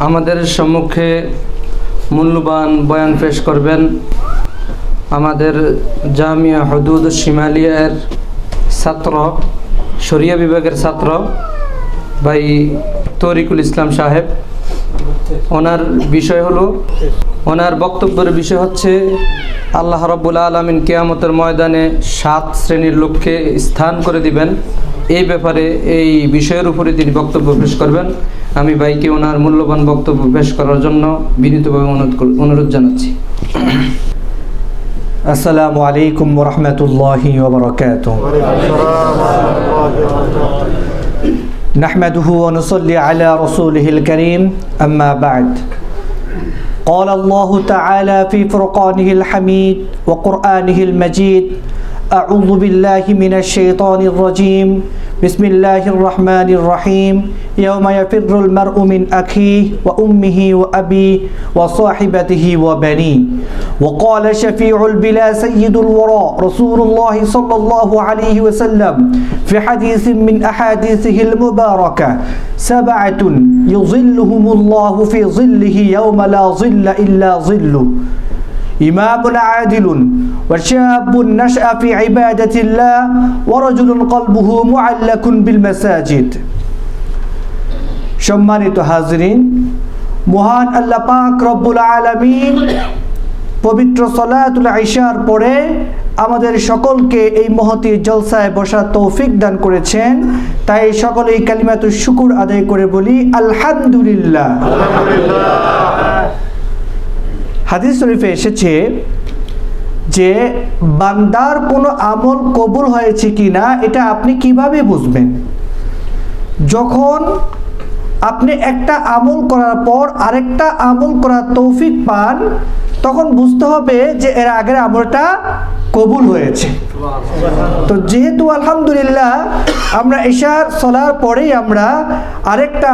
আমাদের সম্মুখে মূল্যবান বয়ান পেশ করবেন আমাদের জামিয়া হুদুদ শিমালিয়ার ছাত্র, শরিয়া বিভাগের ছাত্র ভাই তরিকুল ইসলাম সাহেব। ওনার বক্তব্যের বিষয় হচ্ছে আল্লাহ রাব্বুল আলামিন কিয়ামতের ময়দানে 7 শ্রেণীর লোককে স্থান করে দিবেন। এই ব্যাপারে এই বিষয়ের উপরে তিনি বক্তব্য পেশ করবেন। আমি ভাইকে ওনার মূল্যবান বক্তব্য পেশ করার জন্য বিনীতভাবে অনুরোধ জানাচ্ছি। আসসালামু আলাইকুম ওয়া রাহমাতুল্লাহি ওয়া বারাকাতুহু। নাহমাদুহু ওয়া নুসাল্লি আলা রাসূলিহিল কারীম, আম্মা বা'দ। قال الله تعالى في فرقانه الحميد وقرآنه المجيد: أعوذ بالله من الشيطان الرجيم، بسم الله الرحمن الرحيم. يوم يفر المرء من أخيه وأمه وأبيه وصاحبته وبنيه. وقال شفيع البلا سيد الورى رسول الله صلى الله عليه وسلم في حديث من أحاديثه المباركة: 7 يظلهم الله في ظله يوم لا ظل إلا ظله: إمام عادل، وشاب نشأ في عبادة الله، ورجل قلبه معلق بالمساجد। সম্মানিত হাজরিন, মহান আল্লাহ পাক রব্বুল আলামিন পবিত্র সালাতুল ইশার পরে আমাদের সকলকে এই মহতী জলসায় বসার তৌফিক দান করেছেন। তাই সকলেই কালিমাতুশ শুকর আদায় করে বলি আলহামদুলিল্লাহ। হাদিস শরীফে এসেছে যে বান্দার কোনো আমল কবুল হয়েছে কিনা এটা আপনি কিভাবে বুঝবেন? যখন আপনি একটা আমল করার পর আরেকটা আমল করার তৌফিক পান, তখন বুঝতে হবে যে এর আগের আমলটা কবুল হয়েছে। তো যেহেতু আলহামদুলিল্লাহ আমরা ইশার সলার পরেই আমরা আরেকটা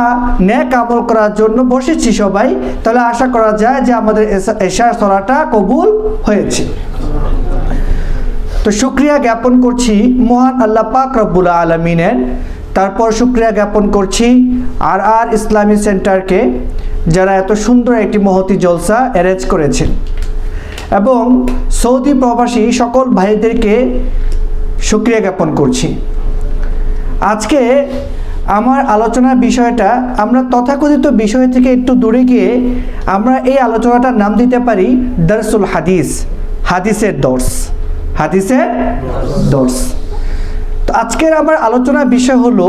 নেক আমল করার জন্য বসেছি সবাই, তাহলে আশা করা যায় যে আমাদের ইশার সলাটা কবুল হয়েছে। তো শুকরিয়া জ্ঞাপন করছি মহান আল্লাহ পাক রব্বুল আলামিনের। তারপর শুকরিয়া জ্ঞাপন করছি আর ইসলামী সেন্টারকে, যারা এত সুন্দর একটি মহতী জলসা অ্যারেঞ্জ করেছেন, এবং সৌদি প্রবাসী সকল ভাইদেরকে শুকরিয়া জ্ঞাপন করছি। আজকে আমার আলোচনার বিষয়টা আমরা তথাকথিত বিষয় থেকে একটু দূরে গিয়ে আমরা এই আলোচনাটার নাম দিতে পারি দরসুল হাদিস, হাদিসের দর্স। তো আজকের আমার আলোচনার বিষয় হলো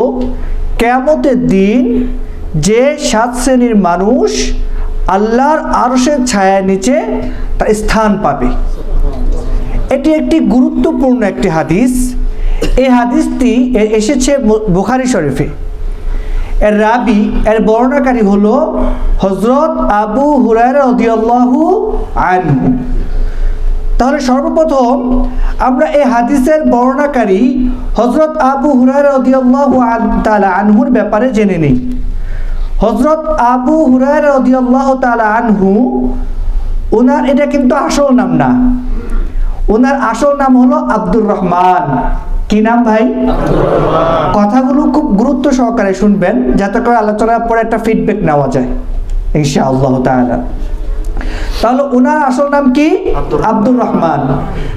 কিয়ামতের দিন যে 7 শ্রেণীর মানুষ আল্লাহর আরশের ছায়ার নিচে তার স্থান পাবে। এটি একটি গুরুত্বপূর্ণ একটি হাদিস। এই হাদিসটি এসেছে বুখারী শরীফে। এর রাবি, এর বর্ণনাকারী হলো হযরত আবু হুরায়রা রাদিয়াল্লাহু আনহু। তাহলে সর্বপ্রথম আমরা এই হাদিসের বর্ণনাকারী হযরত আবু হুরায়রা রাদিয়াল্লাহু তাআলা আনহুর ব্যাপারে জেনে নিই। হযরত আবু হুরায়রা রাদিয়াল্লাহু তাআলা আনহু, ওনার এটা কিন্তু আসল নাম না। ওনার আসল নাম হলো আব্দুর রহমান। কি নাম ভাই? কথাগুলো খুব গুরুত্ব সহকারে শুনবেন, যাতে করে আলোচনার পরে একটা ফিডব্যাক নেওয়া যায় ইনশাআল্লাহ তাআলা। তাহলে ওনার আসল নাম কি? আব্দুর রহমান।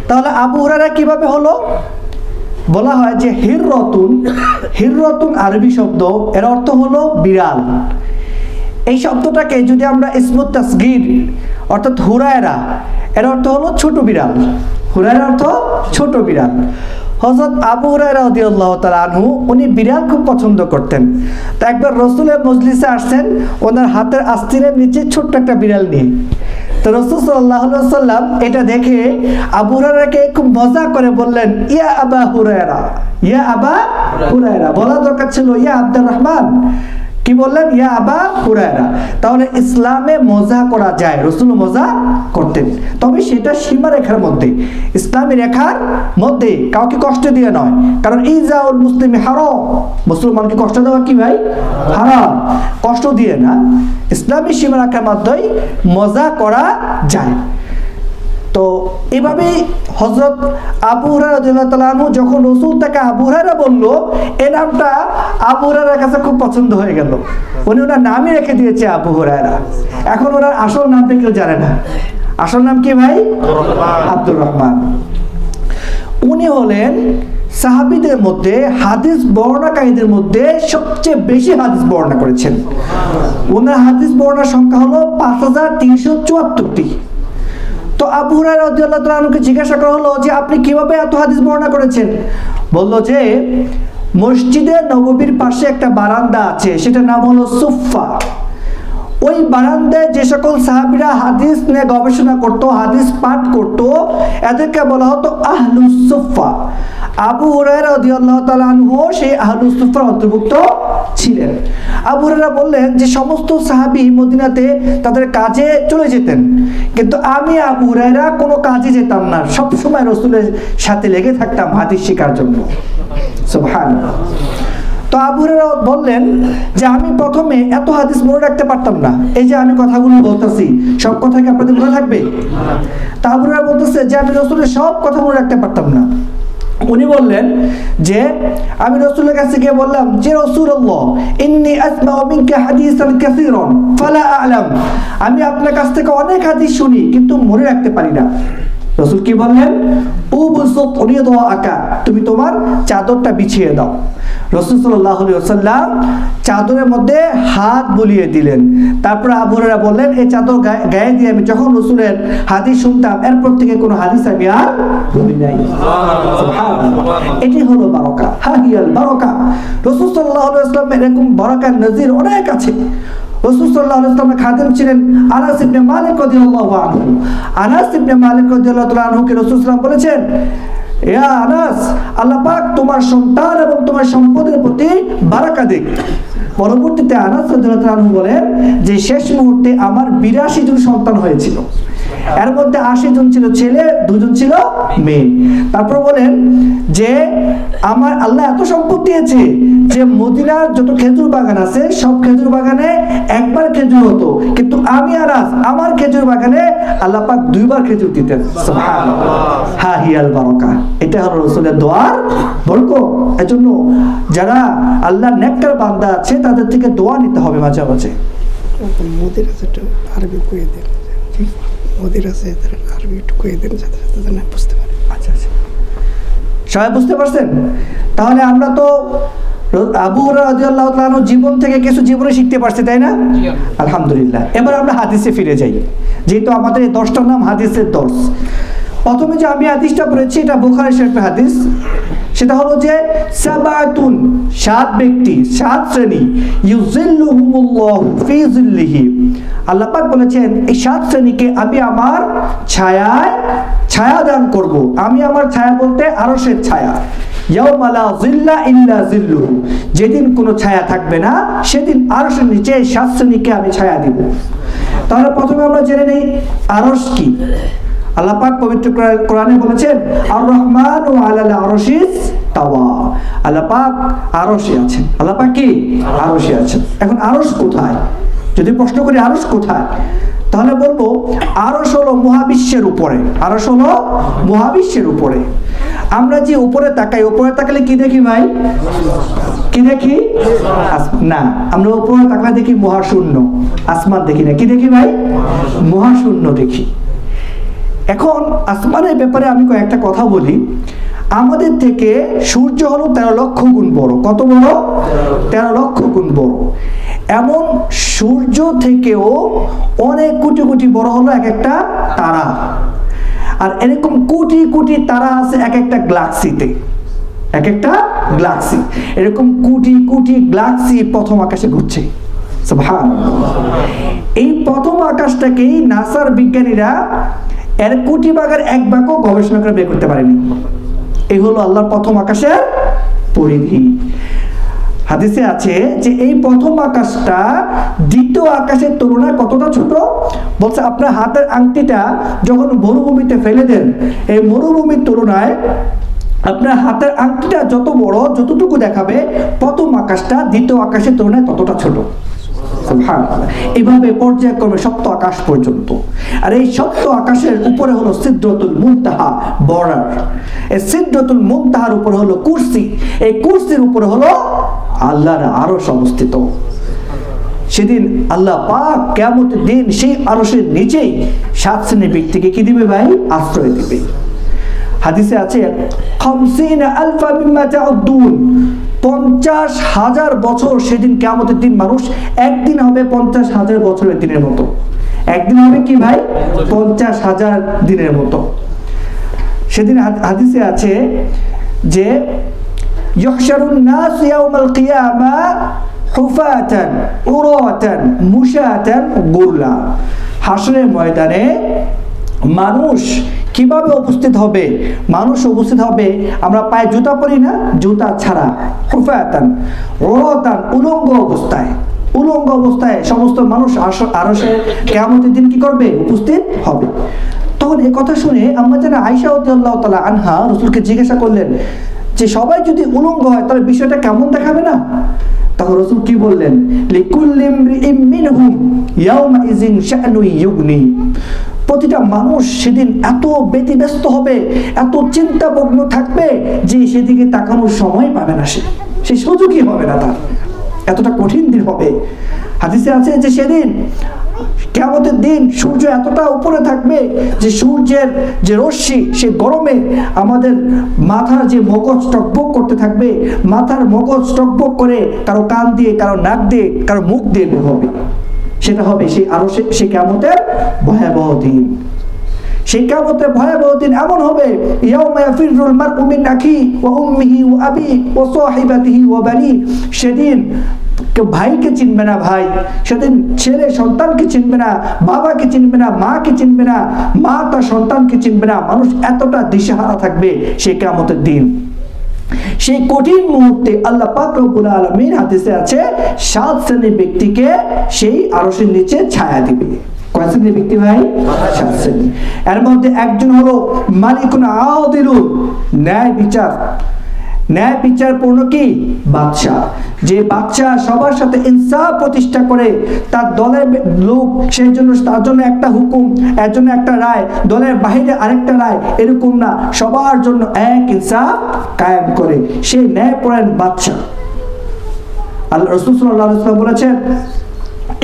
তাহলে আবু হুরায়রা কিভাবে হলো? বলা হয় যে হিররতুন আরবি শব্দ, এর অর্থ হলো বিড়াল। এই শব্দটাকে যদি আমরা ইসমুত তাসগীর অর্থাৎ হুরায়রা, এর অর্থ হলো ছোট বিড়াল। হুরায়রা অর্থ ছোট বিড়াল। হযরত আবু হুরায়রা রাদিয়াল্লাহু তাআলা আনহু উনি বিড়াল খুব পছন্দ করতেন। তো একবার রাসূলের মজলিসে আসছেন ওনার হাতের আস্তিনের নিচে ছোট্ট একটা বিড়াল নিয়ে। তো রাসূল সাল্লাল্লাহু আলাইহি ওয়াসাল্লাম এটা দেখে আবু হুরায়রাকে খুব মজা করে বললেন, ইয়া আবা হুরায়রা, ইয়া আবা হুরায়রা। বলা দরকার ছিল ইয়া আব্দুর রহমান। কি বললেন? ইয়া আবা হুরায়রা। তাহলে ইসলামে মজা করা যায়, রাসূল মজা করতেন, তবে সেটা সীমারেখার মধ্যে, ইসলামী রেখার মধ্যে, কাউকে কষ্ট দিয়ে নয়। কারণ ইজাউল মুসলিমি হারাম, মুসলমানকে কষ্ট দেওয়া কি ভাই? হারাম। কষ্ট দিয়ে না, ইসলামী সীমারেখার মধ্যেই মজা করা যায়। তো এভাবেই হযরত আবু হুরায়রা রাদিয়াল্লাহু তাআলা আনহু যখন রাসূল তাকে আবু হুরায়রা বলল, এই নামটা আবু হুরায়রার কাছে খুব পছন্দ হয়ে গেল। উনি ওনার নামই রেখে দিয়েছে আবু হুরায়রা। এখন ওনার আসল নামটা কেউ জানে না। আসল নাম কি ভাই? আব্দুর রহমান। উনি হলেন সাহাবীদের মধ্যে, হাদিস বর্ণনাকারীদের মধ্যে সবচেয়ে বেশি হাদিস বর্ণনা করেছেন। ওনার হাদিস বর্ণনার সংখ্যা হলো 5374টি। তো আবু হুরায়রা রাদিয়াল্লাহু তাআলা আনহুকে জিজ্ঞাসা করা হলো যে আপনি কিভাবে এত হাদিস বর্ণনা করেছেন? বলল যে মসজিদে নববীর পাশে একটা বারান্দা আছে, সেটার নাম হলো সুফফা। ওই বারান্দায় যে সকল সাহাবীরা হাদিস নিয়ে গবেষণা করতো, হাদিস পাঠ করতো, এদেরকে বলা হতো আহলুস সুফফা। আবু হুরায়রা রাদিয়াল্লাহু তাআলা আনহু সেই আহলুস সুফফার অন্তর্ভুক্ত ছিলেন। আবু হুরায়রা বললেন যে সমস্ত সাহাবী মদিনাতে তাদের কাজে চলে যেতেন, কিন্তু আমি আবু হুরায়রা কোনো কাজে যেতাম না, সব সময় রাসূলের সাথে লেগে থাকতাম হাদিস শেখার জন্য। সুবহানাল্লাহ। তো আবু হুরায়রা বললেন যে আমি প্রথমে এত হাদিস মনে রাখতে পারতাম না, এই যে আমি কথাগুলো বলতেছি সব কথা কি আপনাদের মনে থাকবে? তা আবু হুরায়রা বলতেছে যে আমি রাসূলের সব কথা মনে রাখতে পারতাম না। উনি বললেন যে আমি রাসূলের কাছে গিয়ে বললাম যে রাসূলুল্লাহ ইন্নী আসমাউ মিনকা হাদিসান কাসীরান ফালা আ'লাম, আমি আপনার কাছ থেকে অনেক হাদিস শুনি কিন্তু মনে রাখতে পারি না। রাসূল কি বললেন? উবসুত রিদাআকা, তুমি তোমার চাদরটা বিছিয়ে দাও। রাসূল সাল্লাল্লাহু আলাইহি ওয়াসাল্লাম চাদরের মধ্যে হাত বুলিয়ে দিলেন। তারপর আবু হুরায়রা বললেন এই চাদর গায়ে দিয়ে আমি যখন রাসূলের হাদিস শুনতাম, এরপর থেকে কোনো হাদিস আমি আর ভুলি নাই। সুবহানাল্লাহ। এটি হলো বারাকা, হাহিয়াল বারাকা। রাসূল সাল্লাল্লাহু আলাইহি ওয়াসাল্লাম এরকম বারাকার নজির অনেক আছে। রাসূল সাল্লাল্লাহু আলাইহি ওয়াসাল্লামের খাদেম ছিলেন আনাস ইবনে মালিক রাদিয়াল্লাহু আনহু। আনাস ইবনে মালিক রাদিয়াল্লাহু তাআলা আনহুকে রাসূল সাল্লাল্লাহু আলাইহি ওয়াসাল্লাম বলেছেন, ইয়া আনাস, আল্লাহ পাক তোমার সন্তান এবং তোমার সম্পদের প্রতি বারাকা দিক। পরবর্তীতে আনাস রাদিয়াল্লাহু তাআলা আনহু বলেন যে শেষ মুহূর্তে আমার 82 জন সন্তান হয়েছিল, এর মধ্যে 80 জন ছিল ছেলে, 2 জন ছিল মেয়ে। তারপর বলেন যে আমার আল্লাহ এত সম্পদ দিয়েছে যে মদিনার যত খেজুর বাগান আছে সব খেজুর বাগানে একবার খেজুর হতো, কিন্তু আমি আনাস আমার খেজুর বাগানে আল্লাহ পাক 2 বার খেজুর দিতেন। সুবহানাল্লাহ। হাহিয়াল বারাকা। এটা হলো রাসূলের দোয়ার বরকত। এজন্য যারা আল্লাহর নেককার বান্দা আছে তাদের থেকে দোয়া নিতে হবে মাঝে মাঝে। মোদের আছে একটু আরবি কয়ে দেন, মোদের আছে আরবি একটু কয়ে দেন যাতে যাতে না বুঝতে পারে। আচ্ছা আচ্ছা, সবাই বুঝতে পারছেন? তাহলে আমরা তো আবু হুরায়রা রাদিয়াল্লাহু তাআলা আনহু জীবন থেকে কিছু জীবনে শিখতে পারছি, তাই না? আলহামদুলিল্লাহ। এবার আমরা হাদিসে ফিরে যাই, যেহেতু আমাদের এই 10টার নাম হাদিসের দর্স। প্রথমে যে আমি হাদিসটা পড়েছি এটা বুখারী শরীফের হাদিস। সেটা হলো যে সাবাতুন, 7 ব্যক্তি, 7 শ্রেণী, ইউজিল্লুহুমুল্লাহু ফি জিল্লিহি, আল্লাহ পাক বলেছেন এই 7 শ্রেণীকে আমি আমার ছায়ায় ছায়া দান করব। আমি আমার ছায়া বলতে আরশের ছায়া। ইয়াউমা লা জিল্লা ইল্লা জিল্লুহু, যেদিন কোনো ছায়া থাকবে না সেদিন আরশের নিচে এই 7 শ্রেণীকে আমি ছায়া দিব। তাহলে প্রথমে আমরা জেনে নেই আরশ কি। আল্লাহ পাক পবিত্র কোরআনে বলেছেন আর রহমানু আলাল আরশিস তাওয়া, আল্লাহ পাক আরশে আছেন। আল্লাহ পাক কি? আরশে আছেন। এখন আরশ কোথায়? যদি প্রশ্ন করি আরশ কোথায়, তাহলে বলবো আরশ হলো মহাবিশ্বের উপরে। আরশ হলো মহাবিশ্বের উপরে। আমরা যে উপরে তাকাই, উপরে তাকালে কি দেখি ভাই? কি দেখি? না, আমরা উপরে তাকালে দেখি মহাশূন্য, আসমান দেখি না। কি দেখি ভাই? মহাশূন্য দেখি। এখন আসমানের ব্যাপারে আমি কয়েকটা কথা বলি। আমাদের থেকে সূর্য হলো 13 লক্ষ গুণ বড়। কত বড়? 13 লক্ষ গুণ বড়। এমন সূর্য থেকেও অনেক কোটি কোটি বড় হলো এক একটা তারা। আর এরকম কোটি কোটি তারা আছে এক একটা গ্যালাক্সিতে, এক একটা গ্যালাক্সি। এরকম কোটি কোটি গ্যালাক্সি প্রথম আকাশে ঘুরছে। সুবহানাল্লাহ। এই প্রথম আকাশটাকেই নাসার বিজ্ঞানীরা এর কোটি ভাগের 1 ভাগও গবেষণা করে বের করতে পারেনি। এই হলো আল্লাহর প্রথম আকাশের পরিধি। হাদিসে আছে যে এই প্রথম আকাশটা দ্বিতীয় আকাশের তুলনায় কতটা ছোট? বলছে আপনার হাতের আংটিটা যখন মরুভূমিতে ফেলে দেন, এই মরুভূমির তুলনায় আপনার হাতের আংটিটা যত বড়, যতটুকু দেখাবে, প্রথম আকাশটা দ্বিতীয় আকাশের তুলনায় ততটা ছোট। সুবহানাল্লাহ। এইভাবে পর্যায়ক্রমে সপ্ত আকাশ পর্যন্ত। আর এই সপ্ত আকাশের উপরে হলো সিদরাতুল মুনতাহা, বর্ডার। এই সিদরাতুল মুনতাহার উপরে হলো কুরসি, এই কুরসির উপরে হলো আল্লাহর আরশ অবস্থিত। সেদিন আল্লাহ পাক কিয়ামতের দিন সেই আরশের নিচেই 7 শ্রেণীর ব্যক্তিকে কি দিবে ভাই? আশ্রয় দিবে। হাদিসে আছে 50,000 মিম্মা তাউদ্দুন, 50,000 বছর সেদিন কিয়ামতের দিন মানুষ একদিন হবে 50,000 বছরের দিনের মতো। একদিন হবে কি ভাই? 50,000 দিনের মতো। সেদিন হাদিসে আছে যে ইহশারুন নাস ইয়াউমাল কিয়ামা হুফাতান উরাতান মুশাতান গুরলা। হাসরের ময়দানে মানুষ কিভাবে উপস্থিত হবে? মানুষ উপস্থিত হবে, আমরা পায়ে জুতা পরি না, জুতা ছাড়া, হুফাতান উরাতান, উলঙ্গ অবস্থায়। উলঙ্গ অবস্থায় সমস্ত মানুষ আরশের কিয়ামতের দিন কি করবে? উপস্থিত হবে। তখন এই কথা শুনে আম্মা জানা আয়েশা রাদিয়াল্লাহু তাআলা আনহা রাসূলকে জিজ্ঞাসা করলেন যে সবাই যদি উলঙ্গ হয় তাহলে বিষয়টা কেমন দেখাবে না? তখন রাসূল কি বললেন? লিকুল্লি ইমরিইম মিনহুম ইয়াওমা ইযিন শা'নুন ইউগনি। প্রতিটা মানুষ সেদিন এত ব্যতিব্যস্ত হবে, এত চিন্তামগ্ন থাকবে যে সেদিকে তাকানোর সময় পাবে না, সে সুযোগই হবে না তার, এতটা কঠিন দিন হবে। হাদিসে আছে যে সেদিন কিয়ামতের দিন সূর্য এতটা উপরে থাকবে যে সূর্যের যে রশ্মি সে গরমে আমাদের মাথার যে মগজ টকবক করতে থাকবে, মাথার মগজ টকবক করে কারো কান দিয়ে, কারো নাক দিয়ে, কারো মুখ দিয়ে বের হবে। সেটা হবে সেই আরো সে কিয়ামতের ভয়াবহ দিন। সেই কিয়ামতের ভয়াবহ দিন এমন হবে, ইয়াউমা ইয়াফিরুল মারউ মিন আখি ওয়া উম্মিহি ওয়া আবি ওয়া সাহিবাতিহি ওয়া বানি। সেদিন কেউ ভাইকে চিনবে না ভাই, সেদিন ছেলে সন্তানকে চিনবে না, বাবাকে চিনবে না, মাকে চিনবে না, মা তার সন্তানকে চিনবে না। মানুষ এতটা দিশেহারা থাকবে সেই কিয়ামতের দিন। সেই কঠিন মুহূর্তে আল্লাহ পাক রব্বুল আলামিন হাদিসে আছে 7 শ্রেণীর ব্যক্তিকে সেই আরশের নিচে ছায়া দিবে। কয় শ্রেণীর ব্যক্তি ভাই? 7 শ্রেণী। এর মধ্যে একজন হলো মালিকুন আদিলুন, ন্যায় বিচার, ন্যায় বিচারপূর্ণ কি? বাদশা। যে বাদশা সবার সাথে ইনসাফ প্রতিষ্ঠা করে, তার দলের লোক সেই জন্য তার জন্য একটা হুকুম, এর জন্য একটা রায়, দলের বাইরে আরেকটা রায়, এরকম না, সবার জন্য এক ইনসাফ কায়েম করে, সে ন্যায়পরায়ণ বাদশা। আল্লাহ রাসূল সাল্লাল্লাহু আলাইহি ওয়াসাল্লাম বলেছেন,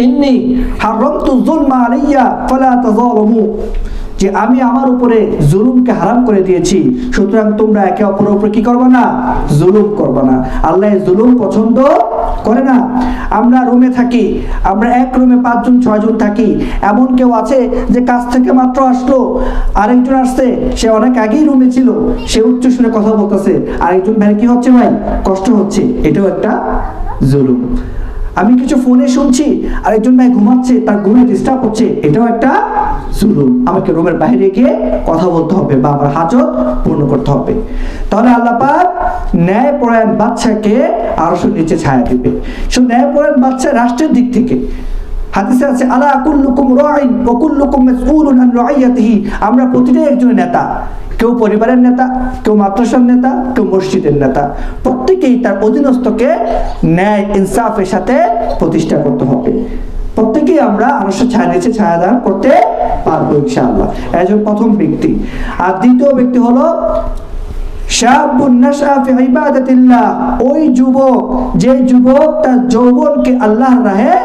ইন্নী হারামতু যুলমা আলাইয়া ফালা তাযালামু, যে আমি আমার উপরে জুলুমকে হারাম করে দিয়েছি, সুতরাং তোমরা একে অপরের উপরে কি করবে না? জুলুম করবে না। আল্লাহ জুলুম পছন্দ করে না। আমরা রুমে থাকি, আমরা এক রুমে 5 জন 6 জন থাকি, এমন কেউ আছে যে কাজ থেকে মাত্র আসলো, আরেকজন আসছে, সে অনেক আগেই রুমে ছিল, সে উচ্চ সুরে কথা বলতেছে, আরেকজন ভাই কি হচ্ছে ভাই? কষ্ট হচ্ছে, এটাও একটা জুলুম। আমি কিছু ফোনে শুনছি, আরেকজন ভাই ঘুমাচ্ছে, তার ঘুমে ডিস্টার্ব হচ্ছে, এটাও একটা জুলুম। আমাকে রুমের বাইরে গিয়ে কথা বলতে হবে বা আমার হাজত পূর্ণ করতে হবে। তাহলে আল্লাহ পাক ন্যায়পরায়ণ বাদশাকে আরশের নিচে ছায়া দিবে। সে ন্যায়পরায়ণ বাদশা রাষ্ট্রের দিক থেকে। হাদিসে আছে আলা কুল্লুকুম রাইন ওয়া কুল্লুকুম মাসউলুন আন রাইয়াতিহি। আমরা প্রতিটাই একজন নেতা, কেউ পরিবারের নেতা, কেউ মাদ্রাসার নেতা, কেউ মসজিদের নেতা, প্রত্যেকেই তার অধীনস্থকে ন্যায় ইনসাফের সাথে প্রতিষ্ঠা করতে হবে। প্রত্যেকেই আমরা আরশের ছায়া নিচে ছায়াদান করতে পারবো ইনশাআল্লাহ। একজন প্রথম ব্যক্তি। আর দ্বিতীয় ব্যক্তি হলো শাবুন নাশা ফি ইবাদাতিল্লাহ, ওই যুবক, যে যুবক তার যৌবনকে আল্লাহর রাহে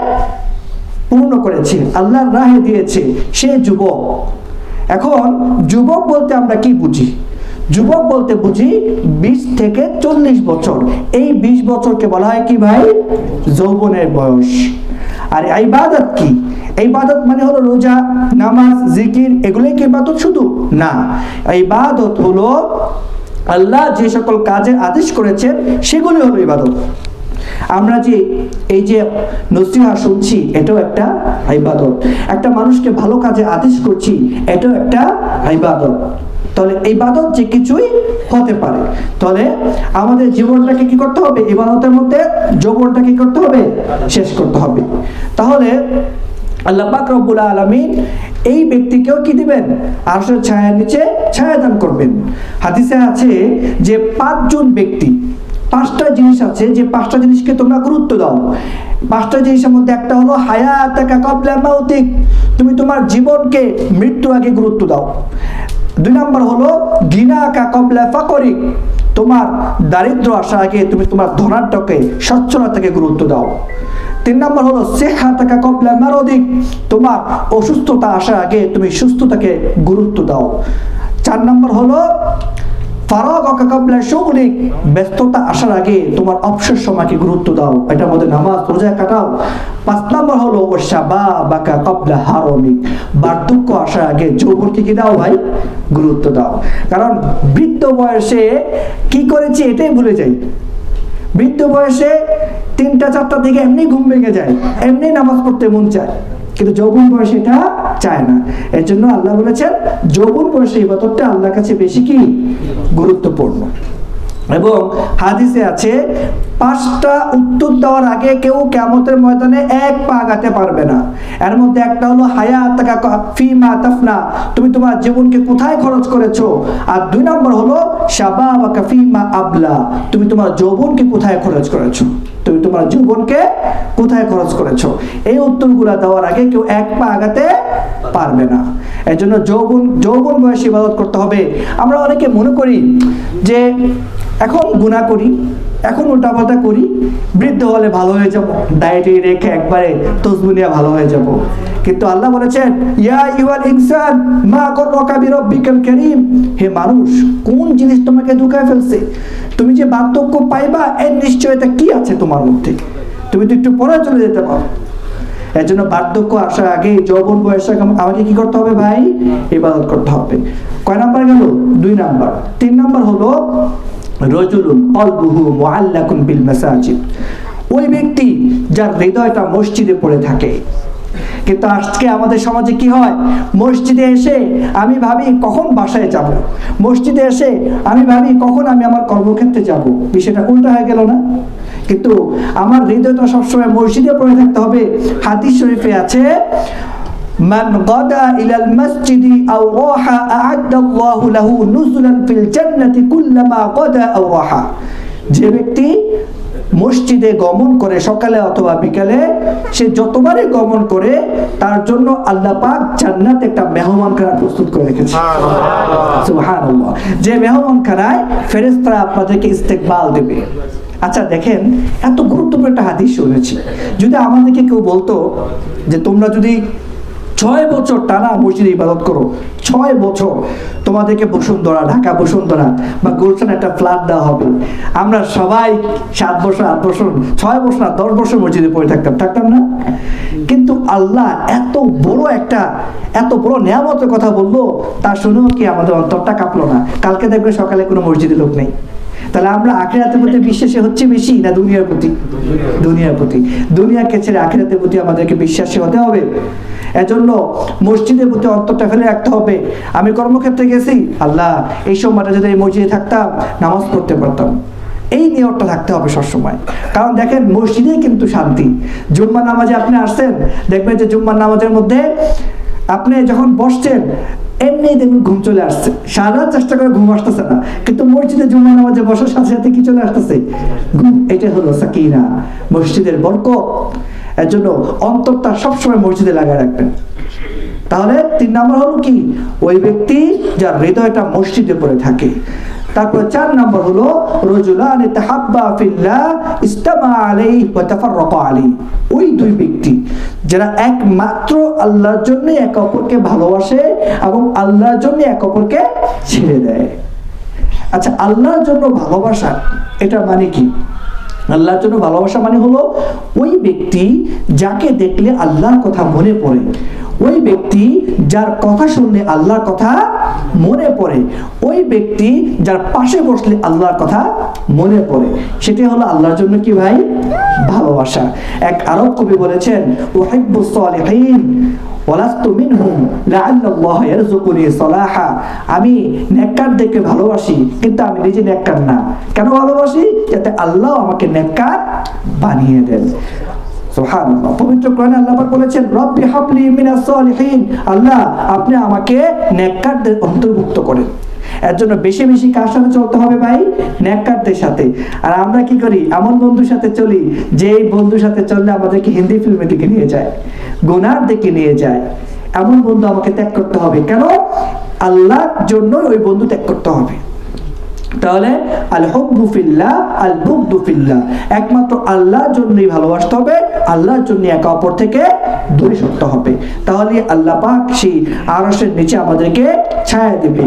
পূর্ণ করেছে, আল্লাহর রাহে দিয়েছে, সে যুবক। এখন যুবক বলতে আমরা কি বুঝি? যুবক বলতে বুঝি 20 থেকে 40 বছর। এই 20 বছরকে বলা হয় কি ভাই? যৌবনের বয়স। আর ইবাদত কি? ইবাদত মানে হলো রোজা, নামাজ, জিকির, এগুলোই কি ইবাদত শুধু? না, ইবাদত হলো আল্লাহ যে সকল কাজের আদেশ করেছেন সেগুলি হলো ইবাদত। আমরা যে এই যে নসিহত শুনছি, এটাও একটা ইবাদত। একটা মানুষকে ভালো কাজে আদেশ করছি, এটাও একটা ইবাদত। তাহলে ইবাদত যে কিছুই হতে পারে। তাহলে আমাদের জীবনটাকে কি করতে হবে? ইবাদতের মধ্যে যৌবনটাকে কি করতে হবে? শেষ করতে হবে। তাহলে আল্লাহ পাক রব্বুল আলামিন এই ব্যক্তিকেও কি দিবেন? আরশের ছায়ার নিচে ছায়াদান করবেন। হাদিসে আছে যে 5 জন ব্যক্তি, 5টা জিনিস আছে, যে 5টা জিনিসকে তোমরা গুরুত্ব দাও। 5টা জিনিসের মধ্যে একটা হলো হায়াতাকা ক্বাবলা মাউতিক, তুমি তোমার জীবনকে মৃত্যুর আগে গুরুত্ব দাও। 2 নম্বর হলো গিনাকা ক্বাবলা ফাকরিক, তোমার দারিদ্র আসার আগে তুমি তোমার ধনাঢ্যকে সচ্ছলতাকে গুরুত্ব দাও। 3 নম্বর হলো সিহহাতাকা ক্বাবলা মারাদিক, তোমার অসুস্থতা আসার আগে তুমি সুস্থতাকে গুরুত্ব দাও। 4 নম্বর হলো ফারাগাকা ক্বাবলা শুগলিক, ব্যস্ততা আসার আগে তোমার অবসর সময়কে গুরুত্ব দাও, এটার মধ্যে নামাজ রোজা কাটাও। 5 নম্বর হলো শাবাবাকা ক্বাবলা হারামিক, বার্ধক্য আসার আগে যৌবনকে কি দাও ভাই, গুরুত্ব দাও। কারণ বৃদ্ধ বয়সে কি করেছি এটাই ভুলে যাই। বৃদ্ধ বয়সে 3টা 4টা দিকে এমনি ঘুম ভেঙে যায়, এমনি নামাজ পড়তে মন চায়, কিন্তু যৌবন বয়সে এটা চায় না। এর জন্য আল্লাহ বলেছেন যৌবন বয়সে ইবাদতটা আল্লাহর কাছে বেশি কি গুরুত্বপূর্ণ। এবং হাদিসে আছে 5টা উত্তর দেওয়ার আগে কেউ কিয়ামতের ময়দানে 1 পা আগাতে পারবে না। এর মধ্যে একটা হলো হায়াতাকা ফিমা তাফনা, তুমি তোমার জীবনকে কোথায় খরচ করেছো। আর 2 নম্বর হলো শাবাবাকা ফিমা আবলা, তুমি তোমার যৌবনকে কোথায় খরচ করেছো, তুমি তোমার যৌবনকে কোথায় খরচ করেছো। এই উত্তরগুলো দেওয়ার আগে কেউ 1 পা আগাতে পারবে না। এর জন্য যৌবন বয়সে ইবাদত করতে হবে। আমরা অনেকে মনে করি যে এখন গুনাহ করি, এখন উল্টাপাল্টা করি, বৃদ্ধ হলে ভালো হয়ে যাব, ডায়েটে রেখে একবারে তসবিহ ভালো হয়ে যাব। কিন্তু আল্লাহ বলেছেন ইয়া আইয়ুহাল ইনসান মা গররাকা বিরাব্বিকাল কারীম, হে মানুষ কোন জিনিস তোমাকে ধোঁকায় ফেলছে, তুমি যে বার্ধক্য পাইবা এর নিশ্চয়তা কি আছে তোমার মধ্যে, তুমি তো একটু পরে চলে যেতে পারো। এর জন্য বার্ধক্য আসার আগে যৌবন বয়সে আমাকে কি করতে হবে ভাই, ইবাদত করতে হবে। কয় নাম্বার গেল? 2 নাম্বার। 3 নাম্বার হলো রাজুলুন কলবুহু মুআল্লাকুন বিল মাসাজিদ, ওই ব্যক্তি যার হৃদয়টা মসজিদে পড়ে থাকে। কিন্তু আজকে আমাদের সমাজে কি হয়, মসজিদে এসে আমি ভাবি কখন বাসায় যাব, মসজিদে এসে আমি ভাবি কখন আমি আমার কর্মক্ষেত্রে যাব। বিষয়টা উল্টা হয়ে গেল না? কিন্তু আমার হৃদয়টা সবসময় মসজিদে পড়ে থাকতে হবে। হাদিস শরীফে আছে মান গাদা ইলাল মসজিদি আও রাহা আ'আদাল্লাহু লাহু নুজুলান ফিল জান্নাতি কুল্লামা গাদা আও রাহা, যে ব্যক্তি মসজিদে গমন করে সকালে অথবা বিকালে, সে যতবারই গমন করে তার জন্য আল্লাহ পাক জান্নাতে একটা মেহমানখানা প্রস্তুত করে রেখেছে। সুবহানাল্লাহ। যে মেহমানখানায় ফেরেশতারা আপনাদেরকে ইস্তেকবাল দেবে। আচ্ছা দেখেন, এত গুরুত্বপূর্ণ একটা হাদিস শুনেছি, যদি আমাদেরকে কেউ বলতো যে তোমরা যদি 6 বছর টানা মসজিদে ইবাদত করো, 6 বছর তোমাদেরকে বসুন্ধরা, ঢাকা বসুন্ধরা বা গুলশান একটা ফ্ল্যাট দেওয়া হবে, আমরা সবাই 7 বছর 8 বছর 6 বছর না 10 বছর মসজিদে পড়ে থাকতাম না? কিন্তু আল্লাহ এত বড় নিয়ামতের কথা বললো, তা শুনেও কি আমাদের অন্তরটা কাঁপলো না? কালকে দেখবে সকালে কোনো মসজিদে লোক নেই। তাহলে আমরা আখিরাতের প্রতি বিশ্বাসী হচ্ছে বেশি না দুনিয়ার প্রতি? দুনিয়াকে ছেড়ে আখিরাতের প্রতি আমাদেরকে বিশ্বাসী হতে হবে। এজন্য মসজিদের প্রতি অন্তরটা ফেলে রাখতে হবে। আমি কর্মক্ষেত্রে গেছি, আল্লাহ এই সময়টা যদি এই মসজিদে থাকতাম নামাজ পড়তে পারতাম, এই নিয়তটা থাকতে হবে সবসময়। কারণ দেখেন মসজিদেই কিন্তু শান্তি। জুম্মার নামাজে আপনি আসছেন, দেখবেন যে জুম্মার নামাজের মধ্যে আপনি যখন বসছেন এমনি দেখুন ঘুম চলে আসছে, সারা চেষ্টা করে ঘুম আসতেছে না, কিন্তু মসজিদে জুম্মার নামাজে বসার সাথে সাথে কি চলে আসতেছে? ঘুম। এটা হলো সাকিনা, মসজিদের বরকত। এর জন্য অন্তরটা সবসময় মসজিদে লাগায় রাখবেন। তাহলে 3 নাম্বার হলো কি, ওই ব্যক্তি যার হৃদয়টা মসজিদে পড়ে থাকে। তারপর 4 নাম্বার হলো রাজুলানি তাহাব্বা ফিল্লাহ ইস্তামা আলাইহি ওয়া তাফাররাকা আলাইহি, ওই 2 ব্যক্তি যারা একমাত্র আল্লাহর জন্য একে অপরকে ভালোবাসে এবং আল্লাহর জন্য একে অপরকে ছেড়ে দেয়। আচ্ছা, আল্লাহর জন্য ভালোবাসা এটা মানে কি? আল্লাহর জন্য ভালোবাসা মানে হলো ওই ব্যক্তি যাকে দেখলে আল্লাহর কথা মনে পড়ে, ওই ব্যক্তি যার কথা শুনলে আল্লাহর কথা মনে পড়ে, ওই ব্যক্তি যার পাশে বসলে আল্লাহর কথা মনে পড়ে, সেটাই হলো আল্লাহর জন্য কি ভাই? ভালোবাসা। এক আরব কবি বলেছেন উহিব্বুস সালিহিন ওয়ালাস্তু মিনহুম লাআল্লাল্লাহ ইয়ারযুকুনি সালাহা, আমি নেককারদেরকে ভালোবাসি কিন্তু আমি নিজে নেককার না। কেন ভালোবাসি? যাতে আল্লাহ আমাকে নেককার বানিয়ে দেন। সুবহানাল্লাহ। পবিত্র কোরআনে আল্লাহ পাক বলেছেন রব্বি হাবলি মিনাস সালিহিন, আল্লাহ আপনি আমাকে নেককারদের অন্তর্ভুক্ত করেন। এর জন্য বেশি বেশি কার সাথে চলতে হবে ভাই? নেককারদের সাথে। আর আমরা কি করি? এমন বন্ধুর সাথে চলি যে এই বন্ধুর সাথে চললে আমাদেরকে হিন্দি ফিল্মের দিকে নিয়ে যায়, গুনার দিকে নিয়ে যায়। এমন বন্ধু আমাকে ত্যাগ করতে হবে। কেন? আল্লাহর জন্য ওই বন্ধু ত্যাগ করতে হবে। তাহলে আল হুব্বু ফিল্লাহ আল বুগদু ফিল্লাহ, একমাত্র আল্লাহর জন্যই ভালোবাসতে হবে, আল্লাহর জন্য একে অপর থেকে দূরে সরতে হবে। তাহলে আল্লাহ পাক সেই আরশের নিচে আমাদেরকে ছায়া দেবে।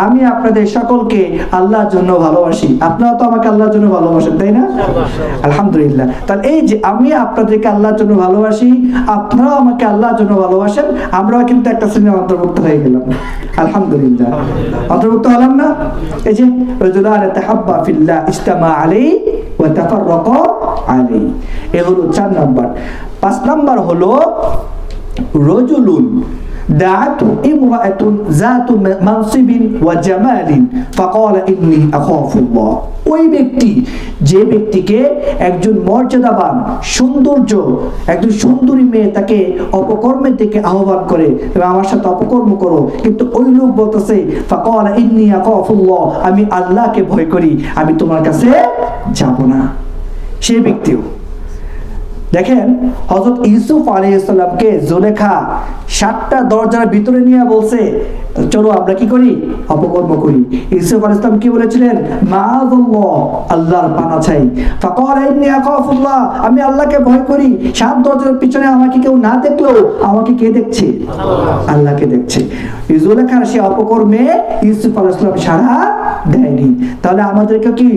আমি আপনাদের সকলকে আল্লাহর জন্য ভালোবাসি, আপনারা তো আমাকে আল্লাহর জন্য ভালোবাসেন, তাই না? আলহামদুলিল্লাহ। তাহলে এই যে আমি আপনাদেরকে আল্লাহর জন্য ভালোবাসি, আপনারাও আমাকে আল্লাহর জন্য ভালোবাসেন, আমরাও কিন্তু একটা শ্রেণীর অন্তর্ভুক্ত হয়ে গেলাম। আলহামদুলিল্লাহ, অন্তর্ভুক্ত হলাম না? এই যে রজুলান তাহাব্বা ফিল্লাহ ইজতামা আলাইহি ওয়া তাফাররাকা আলাইহি, এ হলো 4 নাম্বার। 5 নাম্বার হলো রজুলুন দাআতু ইমরাআতুন যাতু মানসিবিন ওয়া জামালিন ফাকালা ইন্নী আখাফুল্লাহ। ওই ব্যক্তি, যে ব্যক্তিকে একজন মর্যাদাবান, সৌন্দর্য, একজন সুন্দরী মেয়ে তাকে অপকর্মের দিকে আহ্বান করে এবং আমার সাথে অপকর্ম করো, কিন্তু ওই লোক বলতেছে ফাকালা ইন্নী আখাফুল্লাহ, আমি আল্লাহকে ভয় করি, আমি তোমার কাছে যাব না। সে ব্যক্তিও দেখেন, হযরত ইউসুফ আলাইহিস সালামকে জুলেখা 7টা দরজার ভিতরে নিয়ে বলছে চলো আমরা কি করি? অপকর্ম করি। ইউসুফ আলাইহিস সালাম কি বলেছিলেন? মাআযাল্লাহ, আল্লাহর পানা চাই। ফাকালা ইন্নী আখাফুল্লাহ, আমি আল্লাহকে ভয় করি। 7 দরজার পিছনে আমাকে কেউ না দেখলেও আমাকে কে দেখছে? আল্লাহকে দেখছে। জুলেখার সে অপকর্মে ইউসুফ আলাইহিস সালাম সাড়া দেয়নি। তাহলে আমাদেরকে কি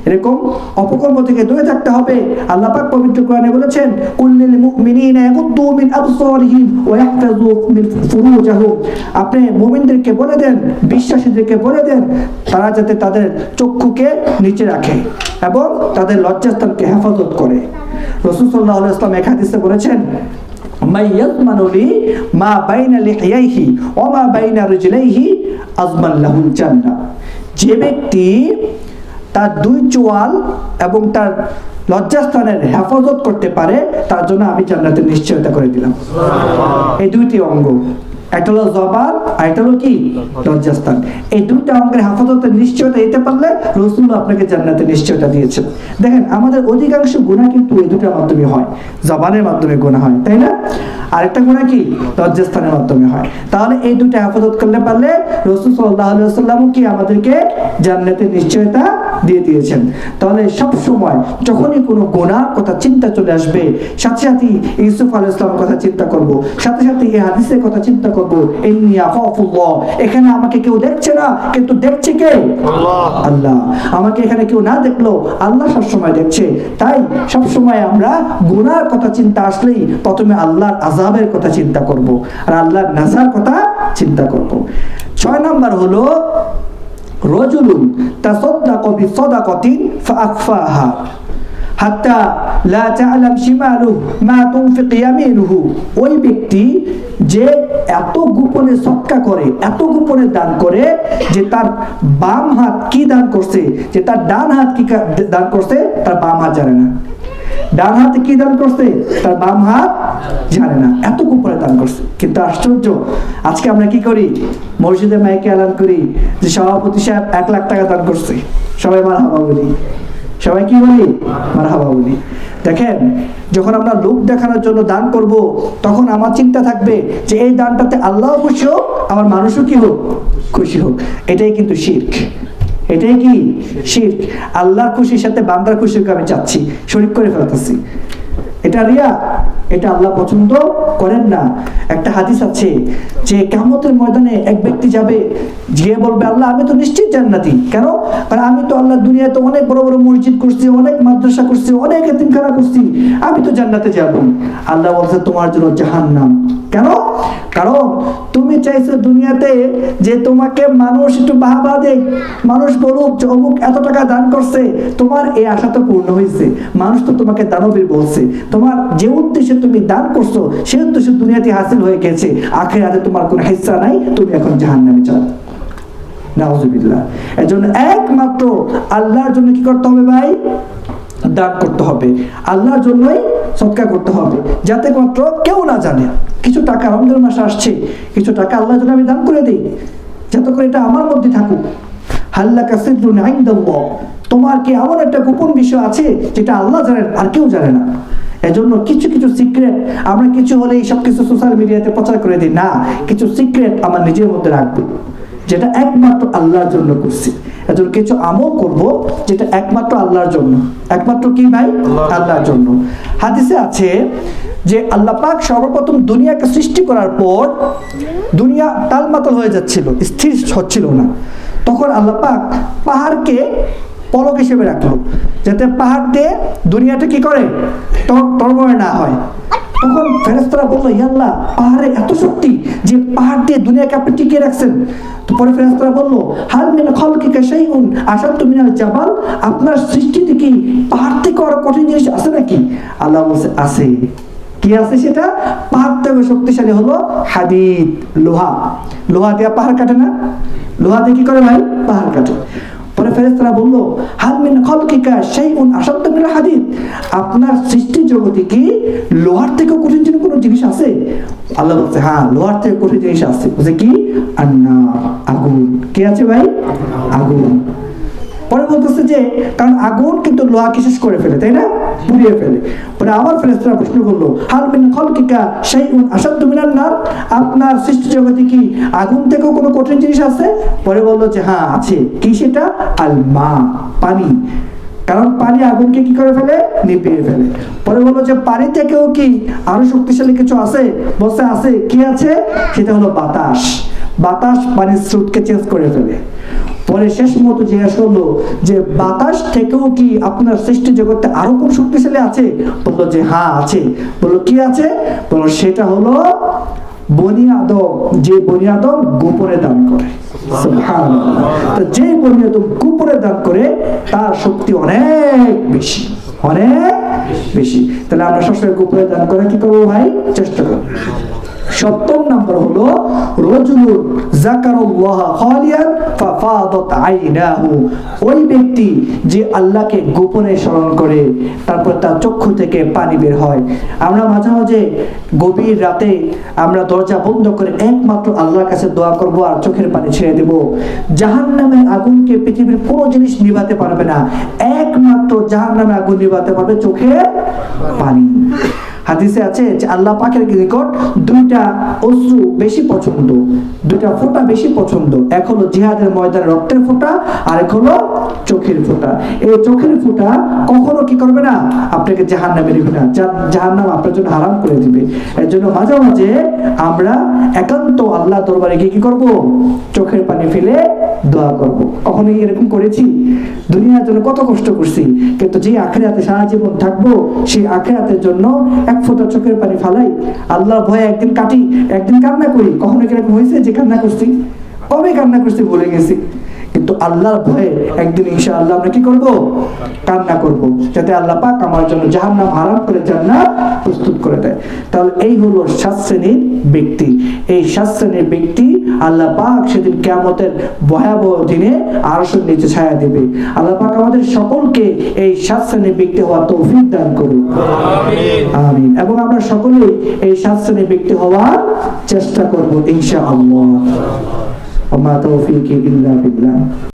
এরকম অপকর্ম থেকে দূরে থাকতে হবে? আল্লাহ পাক পবিত্র কোরআনে বলেছেন কুল্লিল মুমিনিনা ইয়াগুদ্দু মিন আবসারিহিম ওয়া ইয়াহফাযু মিন ফুরুজিহিম, আপনি মুমিনদেরকে বলে দেন, বিশ্বাসীদেরকে বলে দেন, তারা যাতে তাদের চক্ষুকে নিচে রাখে এবং তাদের লজ্জাস্থানকে হেফাজত করে। রাসূল সাল্লাল্লাহু আলাইহি ওয়াসাল্লাম এক হাদিসে বলেছেন মাইয়াতমানু লি মা বাইনা লিহিয়াইহি ওয়া মা বাইনা রিজলাইহি আযমান লাহুল জান্নাহ, যে ব্যক্তি তার 2 চোয়াল এবং তার লজ্জাস্থানের হেফাজত করতে পারে, তার জন্য আমি জান্নাতের নিশ্চয়তা করে দিলাম। এই 2টি অঙ্গ, একটা হলো জবান আর একটা হলো কি? লজ্জাস্থান। এই 2টা অঙ্গের হেফাজতের নিশ্চয়তা দিতে পারলে রাসূল আপনাকে জান্নাতের নিশ্চয়তা দিয়েছেন। দেখেন আমাদের অধিকাংশ গুনাহ কিন্তু এই 2টার মাধ্যমে হয়, জবানের মাধ্যমে গুনাহ হয়, তাই না? আরেকটা গুনাহ কি? লজ্জাস্থানের মাধ্যমে হয়। তাহলে এই 2টা হেফাজত করতে পারলে রাসূল সাল্লাল্লাহু আলাইহি ওয়াসাল্লাম কি আমাদেরকে জান্নাতের নিশ্চয়তা দিয়ে দিয়েছেন। তাহলে সব সময় যখনই কোনো গুনাহর কথা চিন্তা চলে আসবে, সাথে সাথে ইউসুফ আলাইহিস সালামের কথা চিন্তা করব, সাথে সাথে এই হাদিসের কথা চিন্তা করব, ইন্নী আখাফুল্লাহ, এখানে আমাকে কেউ দেখছে না, কিন্তু দেখছে কে? আল্লাহ। আমাকে এখানে কেউ না দেখলো, আল্লাহ সব সময় দেখছে। তাই সব সময় আমরা গুনাহর কথা চিন্তা আসলেই প্রথমে আল্লাহর আযাবের কথা চিন্তা করব আর আল্লাহর নাজার কথা চিন্তা করব। 6 নাম্বার হলো রজুলুন তাসাদ্দাকা বিসাদাকাতিন ফাআখফাহা হাত্তা লা তা'লাম শিমালুহু মা তুনফিক ইয়ামিনুহু। ওই ব্যক্তি যে এত গোপনে সদকা করে, এত গোপনে দান করে যে তার বাম হাত কি দান করছে, যে তার ডান হাত কি দান করছে, তার বাম হাত জানে না। ডান হাতে কি দান করছে, তার বাম হাত জানে না, এত গোপনে দান করছে। কিন্তু আশ্চর্য, আজকে আমরা কি করি? মসজিদে মাইকে এলান করি যে সভাপতি সাহেব 1 লাখ টাকা দান করছে, সবাই মারহাবা বলি, সবাই কি বলি? মারহাবা বলি। দেখেন, যখন আমরা লোক দেখানোর জন্য দান করব, তখন আমার চিন্তা থাকবে যে এই দানটাতে আল্লাহ খুশি হোক, আমার মানুষও কি হোক? খুশি হোক। এটাই কিন্তু শিরক। এটাই কি? শিরক। আল্লাহর খুশির সাথে বান্দার খুশিকে আমি চাচ্ছি, শরীক করে ফেলতেছি। এটা রিয়া, এটা আল্লাহ পছন্দ করেন না। একটা হাদিস আছে যে কিয়ামতের ময়দানে এক ব্যক্তি যাবে, গিয়ে বলবে আল্লাহ আমি তো নিশ্চিত জান্নাতি। কেন? কারণ আমি তো আল্লাহ দুনিয়াতে অনেক বড় বড় মসজিদ করছি, অনেক মাদ্রাসা করছি, অনেক এতিমখানা করছি, আমি তো জান্নাতে যাব। আল্লাহ বলছে তোমার জন্য জাহান্নাম। কেন? কারণ তুমি চাইছো দুনিয়াতে যে তোমাকে মানুষ একটু বাহবা দেখ, মানুষ বলুক যে অমুক এত টাকা দান করছে, তোমার এই আশা তো পূর্ণ হয়েছে, মানুষ তো তোমাকে দানবীর বলছে, তোমার যে উদ্দেশ্যে তুমি দান করছো সেই উদ্দেশ্য দুনিয়াতে হাসিল হয়ে গেছে, আখিরাতে তোমার কোনো হিস্সা নাই, তুমি এখন জাহান্নামে যাও। নাউজুবিল্লাহ। এজন্য একমাত্র আল্লাহর জন্য কি করতে হবে ভাই? দান করতে হবে, আল্লাহর জন্যই সদকা করতে হবে, যাতে মাত্র কেউ না জানে। কিছু টাকা রমজান মাসে আসছে, কিছু টাকা আল্লাহর জন্য আমি দান করে দিই, যাতে করে এটা আমার মধ্যে থাকুক। হাল্লাকা সিররুন ইনদাল্লাহ, তোমার কি এমন একটা গোপন বিষয় আছে যেটা আল্লাহ জানেন আর কেউ জানে না। এজন্য কিছু কিছু সিক্রেট আমরা কিছু হলে এই সব কিছু সোশ্যাল মিডিয়াতে প্রচার করে দিই না, কিছু সিক্রেট আমার নিজের মধ্যে রাখবো যেটা একমাত্র আল্লাহর জন্য করছি। এজন্য কিছু আমল করব যেটা একমাত্র আল্লাহর জন্য। একমাত্র কি ভাই? আল্লাহর জন্য। হাদিসে আছে যে আল্লাহ পাক সর্বপ্রথম দুনিয়াকে সৃষ্টি করার পর দুনিয়া টালমাটাল হয়ে যাচ্ছিল, স্থির হচ্ছিল না। তখন আল্লাহ পাক পাহাড়কে পলক হিসেবে রাখলো, যাতে পাহাড় দিয়ে দুনিয়াটা কি করে টলমলে না হয়। তখন ফেরেশতারা বললো, ইয়া আল্লাহ, পাহাড়ে এত শক্তি যে পাহাড় দিয়ে দুনিয়াকে আপনি টিকিয়ে রাখছেন। তো পরে ফেরেশতারা বললো, হাল মিন খালকিকা শাইউন আশাদ্দু মিনাল জাবাল, আপনার সৃষ্টিতে কি পাহাড় থেকে আরো কঠিন জিনিস আছে নাকি? আল্লাহ বলছে, আছে। কি আছে সেটা? পাহাড় থেকে শক্তিশালী হলো হাদিদ, লোহা। লোহা দিয়ে পাহাড় কাটে না? লোহা দিয়ে কি করে ভাই? পাহাড় কাটে। পরে ফেরেশতারা বললো, হাল মিন খালকিকা শাইউন আশাদ্দু মিনাল হাদিদ, আপনার সৃষ্টি জগতে কি লোহার থেকে কঠিন কোনো জিনিস আছে? আল্লাহ বলছে, হ্যাঁ, লোহার থেকে কঠিন জিনিস আছে। বলছে কি? আন্নার, আগুন। কি আছে ভাই? আগুন। পরে বলতেছে যে কারণ আগুন কিন্তু লোহাকে শেষ করে ফেলে, তাই না? পুড়িয়ে ফেলে। পরে আবার ফেরেশতারা প্রশ্ন করলো, হাল মিন খালকিকা শাইউন আশাদ্দু মিনান নার, আপনার সৃষ্টি জগতে কি আগুন থেকেও কোনো কঠিন জিনিস আছে? পরে বললো যে হ্যাঁ, আছে। কি সেটা? আল মা, পানি। কারণ পানি আগুনকে কি করে ফেলে? নিভিয়ে ফেলে। পরে বললো যে পানি থেকেও কি আরো শক্তিশালী কিছু আছে? বলছে আছে। কি আছে? সেটা হলো বাতাস। বাতাস পানির স্রোতকে চেঞ্জ করে ফেলে। পরে শেষ মতো জিজ্ঞাসা করলো যে বাতাস থেকেও কি আপনার সৃষ্টি জগতে আরো কোন শক্তিশালী আছে? বললো যে হ্যাঁ, আছে। বললো কি আছে? বললো সেটা হলো বনি আদম, যে বনি আদম গোপনে দান করে। সুবহানাল্লাহ। তো যে বনি আদম গোপনে দান করে তার শক্তি অনেক বেশি, অনেক বেশি। তাহলে আমরা সবসময় গোপনে দান করে কি করবো ভাই? চেষ্টা করবো। সপ্তম নাম্বার হলো রাজুলুন যাকারাল্লাহ খালিয়ান ফাফাদাত আইনাহু, ওই ব্যক্তি যে আল্লাহকে গোপনে স্মরণ করে তারপর তার চক্ষু থেকে পানি বের হয়। আমরা মাঝে মাঝে গভীর রাতে আমরা দরজা বন্ধ করে একমাত্র আল্লাহর কাছে দোয়া করব আর চোখের পানি ছেড়ে দেব। জাহান্নামের আগুনকে পৃথিবীর কোনো জিনিস নিভাতে পারবে না, একমাত্র জাহান্নামের আগুন নিভাতে পারবে চোখের পানি। হাদিসে আছে যে আল্লাহ পাকের নিকট দুইটা অশ্রু বেশি পছন্দ, দুইটা ফোঁটা বেশি পছন্দ। এক হলো জিহাদের ময়দানে রক্তের ফোঁটা, আর এক হলো চোখের ফোঁটা। এই চোখের ফোঁটা কখনো কি করবে না? আপনাকে জাহান্নামে নেবে না, জাহান্নাম আপনার জন্য হারাম করে দিবে। এর জন্য মাঝে মাঝে আমরা একান্ত আল্লাহ দরবারে গিয়ে কি করব? চোখের পানি ফেলে দোয়া করব। কখনো এরকম করেছি? দুনিয়ার জন্য কত কষ্ট করছি, কিন্তু যে আখিরাতে সারা জীবন থাকবো সেই আখিরাতের জন্য এক ফোঁটা চোখের পানি ফালাই, আল্লাহর ভয়ে একদিন কাটি, একদিন কান্না করি। কখনো এরকম হয়েছে যে কান্না করছি? কবে কান্না করছি ভুলে গেছি, কিন্তু আল্লাহর ভয়ে একদিন ইনশাআল্লাহ আমরা কি করব? কান্না করব, যাতে আল্লাহ পাক আমার জন্য জাহান্নাম হারাম করে জান্নাত প্রস্তুত করে দেয়। তাহলে এই হলো 7 শ্রেণীর ব্যক্তি। এই 7 শ্রেণীর ব্যক্তি আল্লাহ পাক সেদিন কিয়ামতের ভয়াবহ দিনে আরশের নিচে ছায়া দেবে। আল্লাহ পাক আমাদের সকলকে এই 7 শ্রেণীর ব্যক্তি হওয়ার তৌফিক দান করুন, আমিন আমিন। এবং আমরা সকলেই এই 7 শ্রেণীর ব্যক্তি হওয়ার চেষ্টা করব ইনশাআল্লাহ। ওয়া মা তাওফীকি ইল্লা বিল্লাহ।